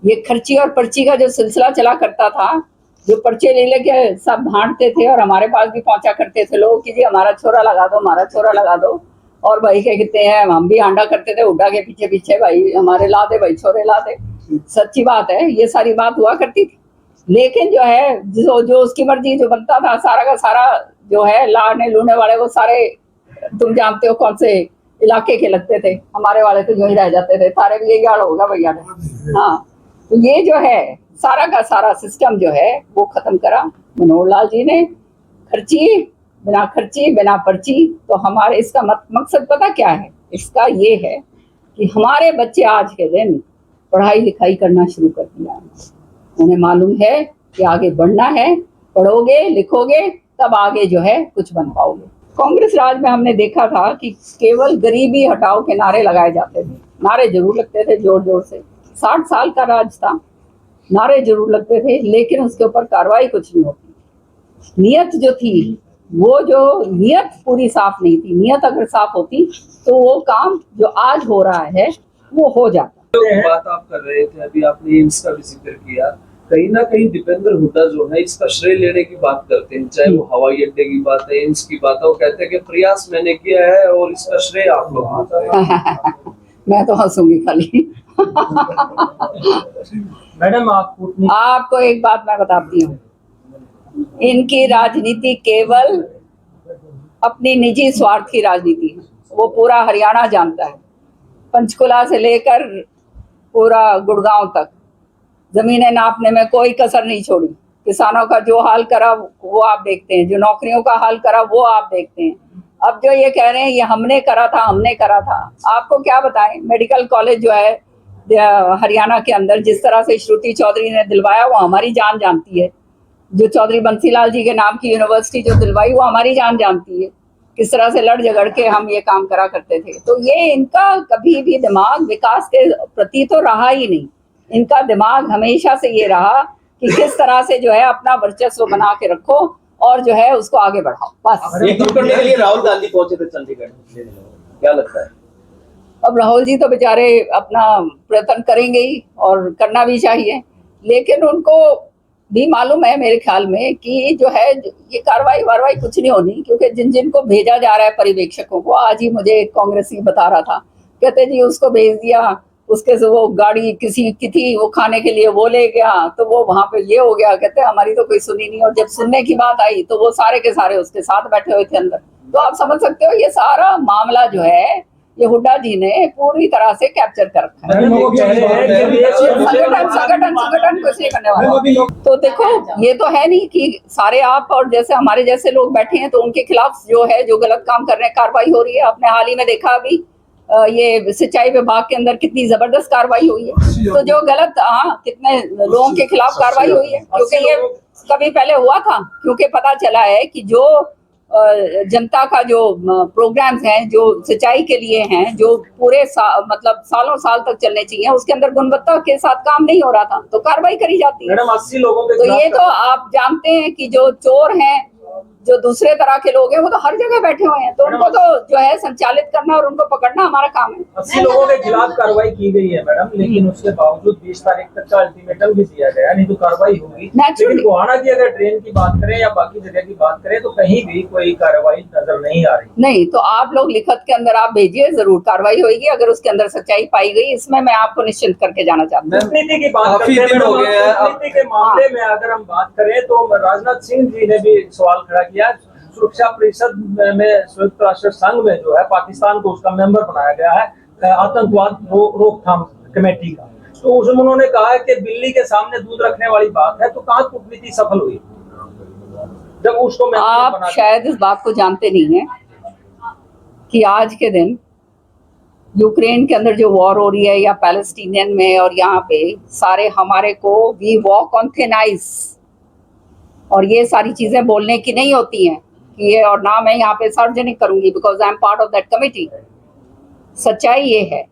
ये खर्ची और पर्ची का जो सिलसिला चला करता था, जो पर्चे ले लेके सब भांटते थे और हमारे पास भी पहुंचा करते थे लोग कि जी हमारा छोरा लगा दो, हमारा छोरा लगा दो। और भाई क्या कहते हैं, हम भी आंडा करते थे हुड्डा के पीछे पीछे, भाई हमारे ला दे, भाई छोरे ला दे। सच्ची बात है, ये सारी बात हुआ करती थी। लेकिन जो है जो उसकी मर्जी जो बनता था, सारा का सारा जो है लाने लूने वाले वो सारे तुम जानते हो कौन से इलाके के लगते थे। हमारे वाले तो जो ही रह जाते थे, तारे भी यही हाल होगा भैया। हाँ, तो ये जो है सारा का सारा सिस्टम जो है वो खत्म करा मनोहर लाल जी ने। खर्ची बिना पर्ची। तो हमारे इसका मकसद पता क्या है? इसका ये है कि हमारे बच्चे आज के दिन पढ़ाई लिखाई करना शुरू कर दिया। उन्हें मालूम है कि आगे बढ़ना है, पढ़ोगे लिखोगे तब आगे जो है कुछ बन पाओगे। कांग्रेस राज में हमने देखा था कि केवल गरीबी हटाओ के नारे लगाए जाते थे। नारे जरूर लगते थे जोर जोर से, 60 साल का राज था, नारे जरूर लगते थे, लेकिन उसके ऊपर कार्रवाई कुछ नहीं होती। नियत जो थी, वो जो नियत पूरी साफ नहीं थी। नियत अगर साफ होती तो वो काम जो आज हो रहा है वो हो जाता। बात आप कर रहे थे अभी, आपने एम्स का भी जिक्र किया। कहीं ना कहीं दीपेंद्र हुड्डा जो है इसका श्रेय लेने की बात करते हैं, चाहे वो हवाई अड्डे की बात है, एम्स की बात है। वो कहते हैं कि प्रयास मैंने किया है और इसका श्रेय आप लोग। मैं तो हंसूंगी खाली। मैडम आपको एक बात मैं बताती हूँ, इनकी राजनीति केवल अपनी निजी स्वार्थ की राजनीति है। वो पूरा हरियाणा जानता है, पंचकुला से लेकर पूरा गुड़गांव तक जमीनें नापने में कोई कसर नहीं छोड़ी। किसानों का जो हाल करा वो आप देखते हैं, जो नौकरियों का हाल करा वो आप देखते हैं। अब जो ये कह रहे हैं ये हमने करा था, हमने करा था, आपको क्या बताएं। मेडिकल कॉलेज जो है हरियाणा के अंदर जिस तरह से श्रुति चौधरी ने दिलवाया वो हमारी जान जानती है। जो चौधरी बंसीलाल जी के नाम की यूनिवर्सिटी जो दिलवाई वो हमारी जान जानती है। किस तरह से लड़ झगड़ के हम ये काम करा करते थे। तो ये इनका कभी भी दिमाग विकास के प्रति तो रहा ही नहीं। इनका दिमाग हमेशा से ये रहा कि किस तरह से जो है अपना वर्चस्व बना के रखो और जो है उसको आगे बढ़ाओ, बस। एकजुट करने के लिए राहुल गांधी पहुंचे थे चंडीगढ़, क्या लगता है? अब राहुल जी तो बेचारे अपना प्रयत्न करेंगे ही और करना भी चाहिए, लेकिन उनको भी मालूम है मेरे ख्याल में कि जो है ये कार्रवाई वारवाई कुछ नहीं होनी, क्योंकि जिन जिनको भेजा जा रहा है पर्यवेक्षकों को, आज ही मुझे कांग्रेसी बता रहा था, कहते जी उसको भेज दिया, उसके से वो गाड़ी किसी की थी वो खाने के लिए वो ले गया तो वो वहां पे ये हो गया। कहते हमारी तो कोई सुनी नहीं, और जब सुनने की बात आई तो वो सारे के सारे उसके साथ बैठे हुए थे अंदर। तो आप समझ सकते हो ये सारा मामला जो है ये हुड्डा जी ने पूरी तरह से कैप्चर कर रखा है। संगठन कुछ नहीं करने वाला। तो देखो ये तो है नहीं कि सारे आप और जैसे हमारे जैसे लोग बैठे हैं तो उनके खिलाफ जो है जो गलत काम कर रहे हैं कार्रवाई हो रही है। आपने हाल ही में देखा अभी ये सिंचाई विभाग के अंदर कितनी जबरदस्त कार्रवाई हुई है। तो जो गलत कितने लोगों के खिलाफ कार्रवाई हुई है, क्योंकि ये कभी पहले हुआ था। क्योंकि पता चला है कि जो जनता का जो प्रोग्राम्स हैं जो सिंचाई के लिए हैं, जो पूरे मतलब सालों साल तक चलने चाहिए, उसके अंदर गुणवत्ता के साथ काम नहीं हो रहा था तो कार्रवाई करी जाती है। 80 लोगों के तो ये तो आप जानते हैं कि जो चोर हैं, जो दूसरे तरह के लोग हैं, वो तो हर जगह बैठे हुए हैं। तो उनको तो जो है संचालित करना और उनको पकड़ना हमारा काम है। 80 लोगों के खिलाफ कार्रवाई की गई है मैडम, लेकिन उसके बावजूद 20 तारीख तक का अल्टीमेटम भी दिया गया, नहीं तो कार्रवाई होगी। लेकिन गोहाना की अगर ट्रेन की बात करें या बाकी जगह की बात करें तो कहीं भी कोई कार्रवाई नजर नहीं आ रही। नहीं तो आप लोग लिखत के अंदर आप भेजिए, जरूर कार्रवाई होगी अगर उसके अंदर सच्चाई पाई गई। इसमें मैं आपको निश्चित करके जाना चाहता हूँ। कूटनीति की बात करते हैं, कूटनीति के मामले में अगर हम बात करें तो राजनाथ सिंह जी ने भी सवाल खड़ा किया। सुरक्षा परिषद में संयुक्त राष्ट्र संघ में जो है पाकिस्तान को उसका मेंबर बनाया गया है आतंकवाद रोकथाम कमेटी का। तो उसमें उन्होंने कहा है कि बिल्ली के सामने दूध रखने वाली बात है, तो कहाँ कूटनीति सफल हुई जब उसको आप शायद इस बात को जानते नहीं है कि आज के दिन यूक्रेन के अंदर जो वॉर हो रही है या पैलेस्टीनियन में और यहाँ पे सारे हमारे को we walk on thin ice, और ये सारी चीजें बोलने की नहीं होती हैं कि ये, और ना मैं यहाँ पे सार्वजनिक करूंगी because I am part of that committee. सच्चाई ये है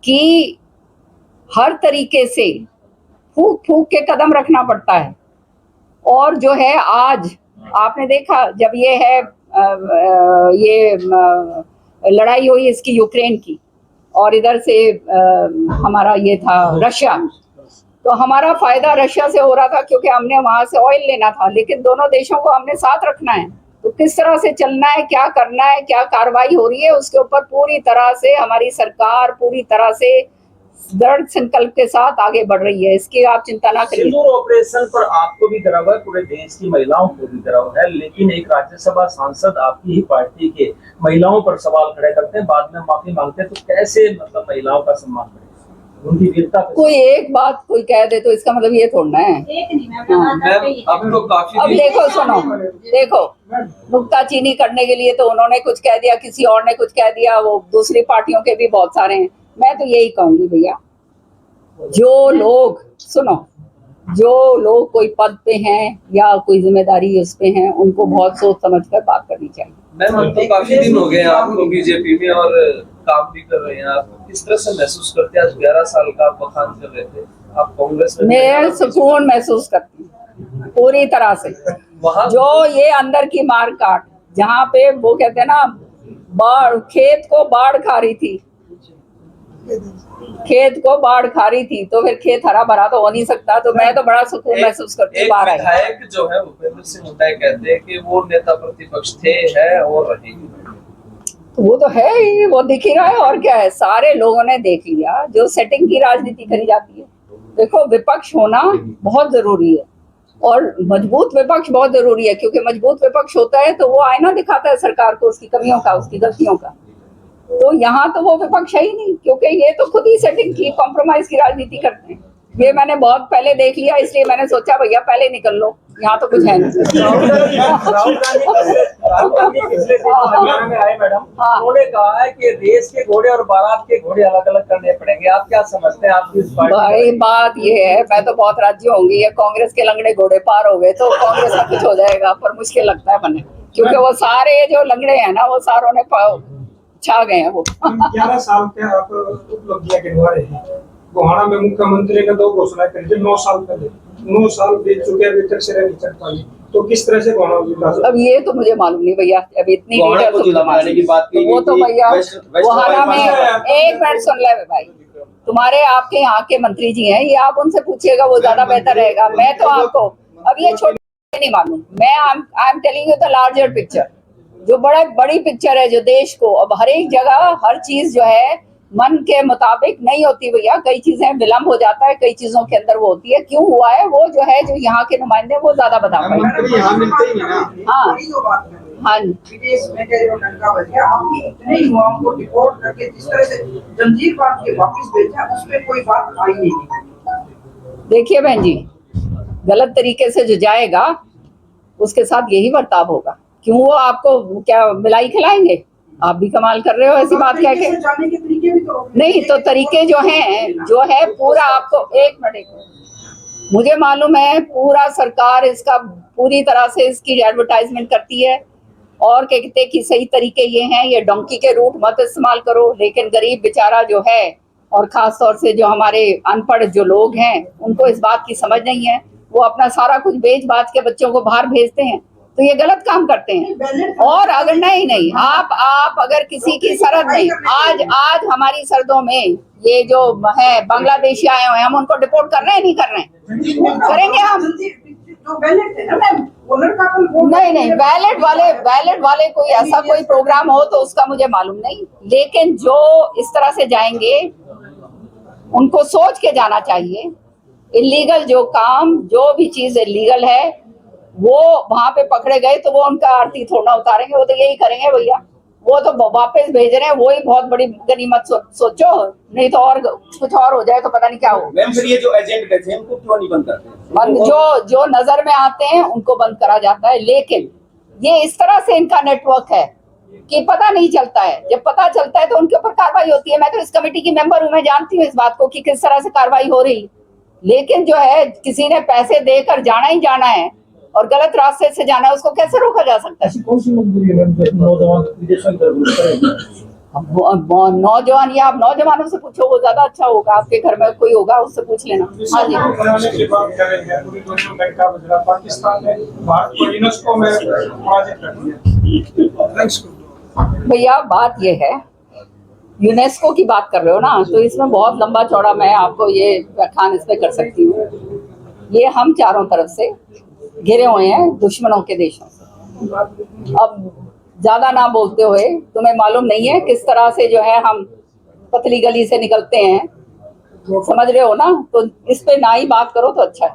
कि हर तरीके से फूक फूक के कदम रखना पड़ता है। और जो है आज आपने देखा जब ये है ये लड़ाई हुई इसकी यूक्रेन की, और इधर से हमारा ये था रशिया, तो हमारा फायदा रशिया से हो रहा था क्योंकि हमने वहां से ऑयल लेना था, लेकिन दोनों देशों को हमने साथ रखना है। तो किस तरह से चलना है, क्या करना है, क्या कार्रवाई हो रही है, उसके ऊपर पूरी तरह से हमारी सरकार पूरी तरह से दृढ़ संकल्प के साथ आगे बढ़ रही है। इसकी आप चिंता ना करिए। सिंदूर ऑपरेशन पर आपको भी गर्व है, पूरे देश की महिलाओं को भी गर्व है, लेकिन एक राज्यसभा सांसद आपकी ही पार्टी के महिलाओं पर सवाल खड़े करते हैं, बाद में माफी मांगते हैं, तो कैसे मतलब महिलाओं का सम्मान करें, उनकी वीरता पे? कोई एक बात कोई कह दे तो इसका मतलब ये थोड़ना है। एक नहीं मैम, अब तो काफी अब देखो, सुनो, देखो, नुक्ताचीनी करने के लिए तो उन्होंने कुछ कह दिया, किसी और ने कुछ कह दिया, वो दूसरी पार्टियों के भी बहुत सारे हैं। मैं तो यही कहूंगी भैया, जो लोग, सुनो, जो लोग कोई पद पे हैं या कोई जिम्मेदारी उस पे हैं, उनको बहुत सोच समझ कर बात करनी चाहिए। मैम अब तो काफी दिन हो गए हैं आपको बीजेपी में और काम भी कर रहे हैं, आप किस तरह से महसूस करते हैं? आज 11 साल का आप बखान कर रहे थे, आप कांग्रेस में मैं सुकून महसूस करती हूँ पूरी तरह से। वहाँ जो ये अंदर की मार काट, जहाँ पे वो कहते हैं ना, बाढ़, खेत को बाढ़ खा रही थी, खेत को बाढ़ खा रही थी, तो फिर खेत हरा भरा तो हो नहीं सकता। तो मैं तो बड़ा सुकून महसूस करती हूँ बाहर आई। विधायक जो है भूपेंद्र सिंह हुड्डा कहते हैं कि वो नेता प्रतिपक्ष थे, है और रहेंगे। तो वो तो है ही, वो दिख ही रहा है, और क्या है, सारे लोगों ने देख लिया जो सेटिंग की राजनीति करी जाती है। देखो, विपक्ष होना बहुत जरूरी है और मजबूत विपक्ष बहुत जरूरी है, क्योंकि मजबूत विपक्ष होता है तो वो आईना दिखाता है सरकार को उसकी कमियों का, उसकी गलतियों का। तो यहाँ तो वो विपक्ष है ही नहीं, क्योंकि ये तो खुद ही सेटिंग की, कॉम्प्रोमाइज की राजनीति करते हैं। ये मैंने बहुत पहले देख लिया, इसलिए मैंने सोचा भैया पहले निकल लो, यहाँ तो कुछ है नहीं। राहुल गांधी पिछले दिन हरियाणा में आए मैडम, उन्होंने कहा है कि रेस के घोड़े और बारात के घोड़े अलग अलग करने पड़ेंगे। आप क्या समझते हैं? आपकी इस पार्टी भाई बात ये है, मैं तो बहुत राजी होंगी, ये कांग्रेस के लंगड़े घोड़े पार हो गए तो कांग्रेस में कुछ हो जाएगा, पर मुश्किल लगता है बने, क्योंकि वो सारे जो लंगड़े हैं ना, वो सारों ने छा गए हैं वो। 11 साल के आप उपलब्धियां गिनवा रहे हैं। गोहाना में मुख्यमंत्री ने 2 घोषणाएं करी थी 9 साल पहले, 9 साल बीत चुके, अभी तक सिरे नहीं चढ़ पाई। तो किस तरह से गोहाना विकास? अब ये तो मुझे मालूम नहीं भैया, अभी इतनी डिटेल की बात की वो तो भैया गोहाना में, एक मिनट सुन ले भाई, तुम्हारे आपके यहाँ के मंत्री जी हैं, ये आप उनसे पूछिएगा, वो ज्यादा बेहतर रहेगा। मैं तो आपको अब ये छोटे नहीं मालूम, मैं I am telling you the larger picture, जो बड़ी पिक्चर है, जो देश को अब हर एक जगह हर चीज जो है मन के मुताबिक नहीं होती भैया, कई चीजें विलम्ब हो जाता है, कई चीजों के अंदर वो होती है, क्यों हुआ है वो जो है, जो यहाँ के नुमाइंदे वो ज्यादा बता पाएंगे। हाँ हाँ, विदेश में डंका बज गया, हम इतने युवाओं को डिपोर्ट करके जिस तरह से जंजीर बांध के वापस भेजा, उसमें कोई बात आई नहीं। देखिए बहन जी, गलत तरीके से जो जाएगा उसके साथ यही बर्ताव होगा। क्यों वो आपको क्या मिलाई खिलाएंगे? आप भी कमाल कर रहे हो ऐसी बात कह के। जाने के तरीके भी तो नहीं, तो तरीके जो हैं, जो है पूरा आपको, एक मिनट, मुझे मालूम है पूरा सरकार इसका पूरी तरह से इसकी एडवर्टाइजमेंट करती है और कहते हैं कि सही तरीके ये हैं, ये डोंकी के रूट मत इस्तेमाल करो, लेकिन गरीब बेचारा जो है, और खास तौर से जो हमारे अनपढ़ जो लोग हैं, उनको इस बात की समझ नहीं है, वो अपना सारा कुछ बेच बाच के बच्चों को बाहर भेजते हैं, तो ये गलत काम करते हैं। और अगर नहीं आप अगर किसी की सरहद नहीं, आज हमारी सरहदों में ये जो है बांग्लादेशी आए हुए हैं, हम उनको डिपोर्ट कर रहे हैं, नहीं कर रहे हैं? करेंगे हम। जो बैलेट है ना मैम, वो लड़का कल नहीं, बैलेट वाले कोई ऐसा कोई प्रोग्राम हो तो उसका मुझे मालूम नहीं, लेकिन जो इस तरह से जाएंगे उनको सोच के जाना चाहिए। इलीगल जो काम, जो भी चीज इलीगल है, वो वहां पे पकड़े गए तो वो उनका आरती थोड़ा उतारेंगे, वो तो यही करेंगे भैया, वो तो वापस भेज रहे हैं, वही बहुत बड़ी गनीमत सोचो, नहीं तो और कुछ और हो जाए तो पता नहीं क्या हो। मैम फिर ये जो एजेंट बैठे हैं उनको क्यों नहीं बंद करते? जो नजर में आते हैं उनको बंद करा जाता है, लेकिन ये इस तरह से इनका नेटवर्क है कि पता नहीं चलता है, जब पता चलता है तो उनके ऊपर कार्रवाई होती है। मैं तो इस कमेटी की मेंबर हूँ, मैं जानती हूँ इस बात को कि किस तरह से कार्रवाई हो रही, लेकिन जो है किसी ने पैसे देकर जाना ही जाना है और गलत रास्ते से जाना है, उसको कैसे रोका जा सकता है? कौन सी मजबूरी है नौजवान विदेश में नौजवान, या आप नौजवानों से पूछो, वो ज्यादा अच्छा होगा, आपके घर में कोई होगा उससे पूछ लेना। हाँ जी, पाकिस्तान ने भारत को यूनेस्को में पराजित कर दिया। भैया बात ये है यूनेस्को की बात कर रहे हो ना, तो इसमें बहुत लंबा चौड़ा मैं आपको ये व्याख्यान इस पे कर सकती हूँ। ये हम चारों तरफ से घिरे हुए हैं दुश्मनों के देशों से। अब ज्यादा ना बोलते हुए, तुम्हें मालूम नहीं है किस तरह से जो है हम पतली गली से निकलते हैं, समझ रहे हो ना, तो इस पे ना ही बात करो तो अच्छा है।